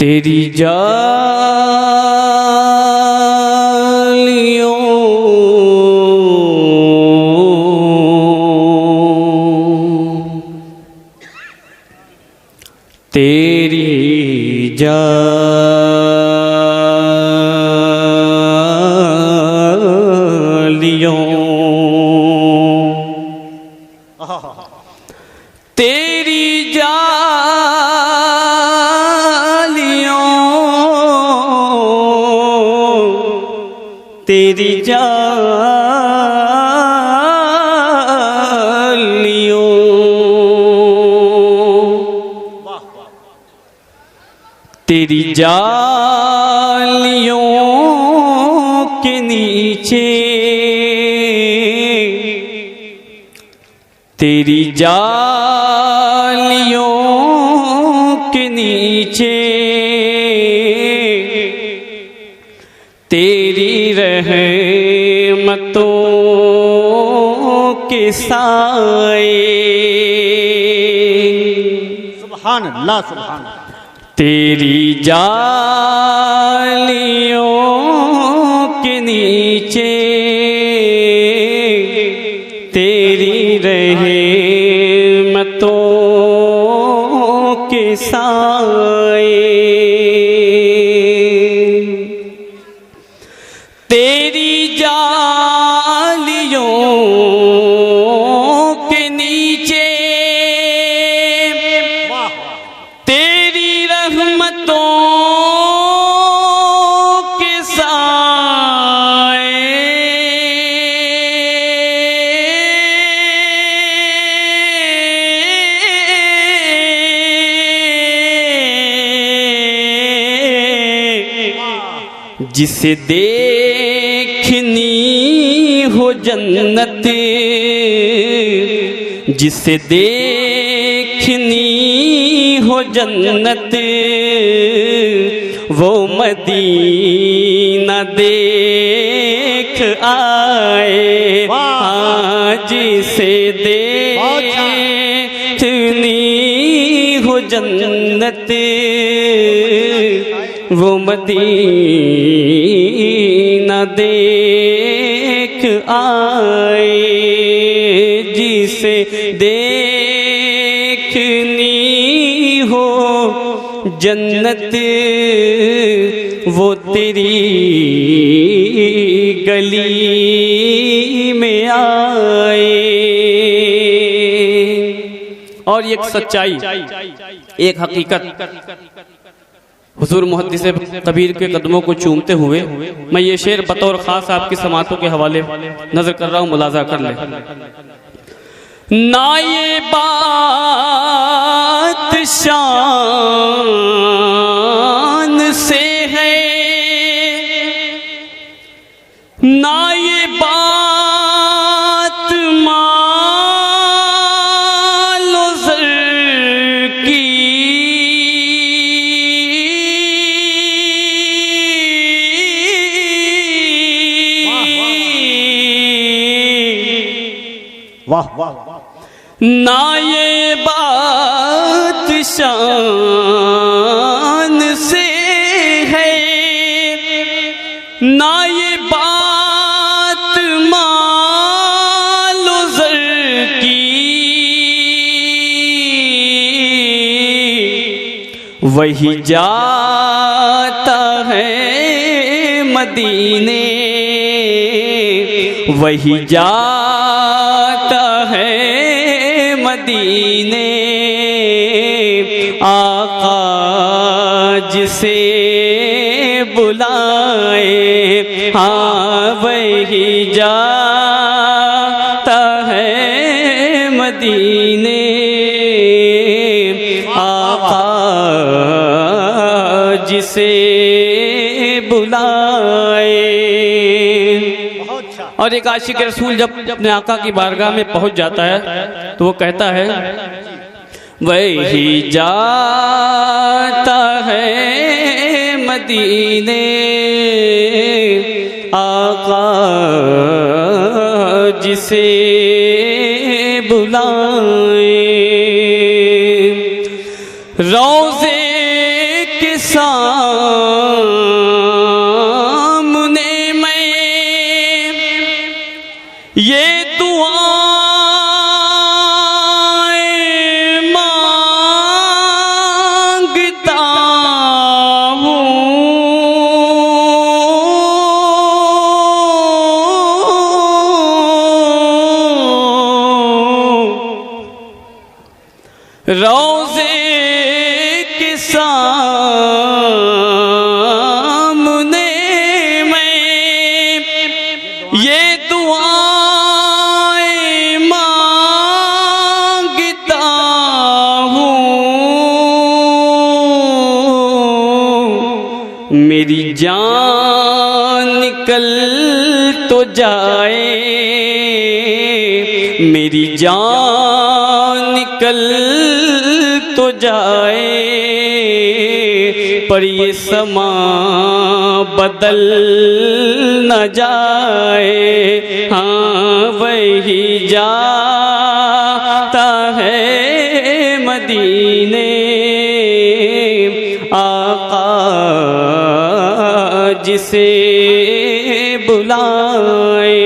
तेरी जालियों तेरी जालियों तेरी तेरी जालियों तेरी जालियों के नीचे तेरी जालियों के नीचे तेरी रहमतों के साए सुभान अल्लाह सुभान अल्लाह। तेरी जालियों के नीचे तेरी रहमतों के साए तेरी जालियों के नीचे तेरी रहमतों के साए जिसे देखनी हो जन्नत जिसे देखनी हो जन्नत वो मदीना देख आए हाँ जिसे देखनी हो जन्नत वो मदीना देख आए जिसे देखनी हो जन्नत वो तेरी गली में आए। और एक सच्चाई एक हकीकत हुजूर मुहद्दिस कबीर के कदमों को चूमते हुए मैं ये शेर बतौर खास आपकी समातों के हवाले नजर कर रहा हूँ, मुलाजा कर ले। ना ये बात शान से है ना ये बात मालो ज़र की वाह वाह ना ये बात शान से है ना ये बात मालो ज़र की वही जाता है मदीने वही जाता है मदीने आका जिसे बुलाए हाँ वही जाता है मदीने आका जिसे बुलाए। और एक आशिक रसूल जब अपने आका की बारगाह में पहुंच जाता है तो वो कहता है वही जाता है मदीने आका जिसे बुलाए। रोज़े के साथ मेरी जान निकल तो जाए, मेरी जान निकल तो जाए, पर ये समा बदल न जाए। हाँ वही जाता है मदीने, आका जिसे बुलाए,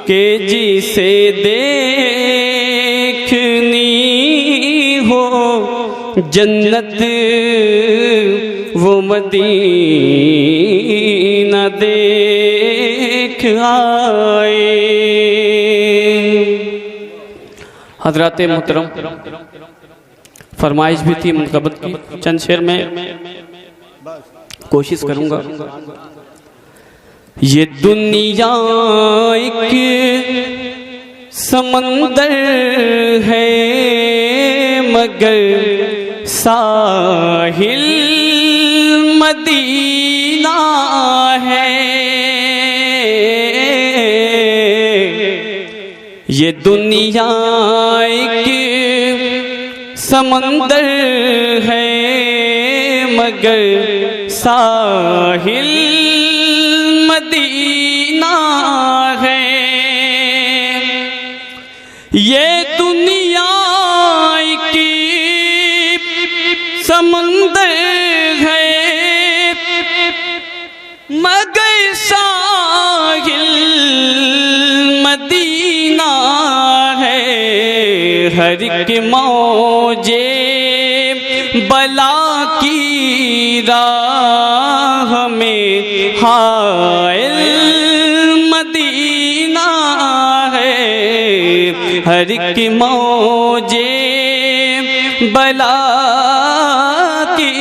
के जिसे देखनी हो जन्नत वो मदीना देख आए। हजरात मुहतरम, फरमाइश भी थी मुनक़बत की, चंद शेर में कोशिश करूंगा। ये दुनिया एक समंदर है मगर साहिल मदीना है। ये दुनिया एक समंदर है मगर साहिल मदीना है। ये दुनिया की समंदर है मगर साहिल मदीना है। हर एक मौजे बला की राह में हायल मदीना है। हर एक मौजे बला की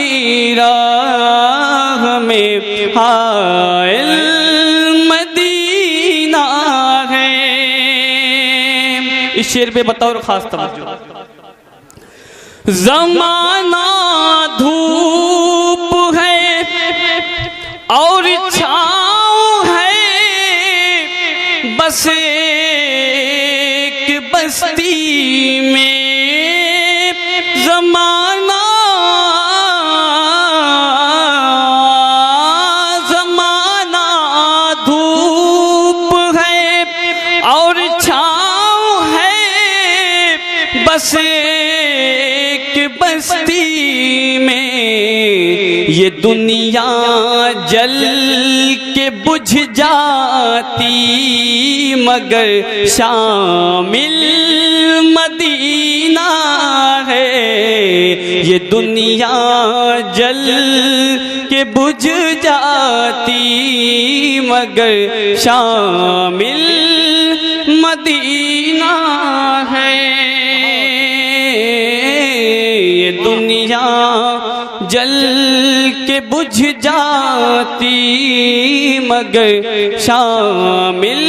राह में हायल मदीना है। इस शेर पे बतौर खास तवज्जो। ज़माना धूप है और छाँव है, बस एक बस्ती में। ज़माना धूप है और छाँव है, बस बस्ती में। ये दुनिया जल के बुझ जाती मगर शामिल मदीना है। ये दुनिया जल के बुझ जाती मगर शामिल मदीना है। दुनिया जल के बुझ जाती मगर शामिल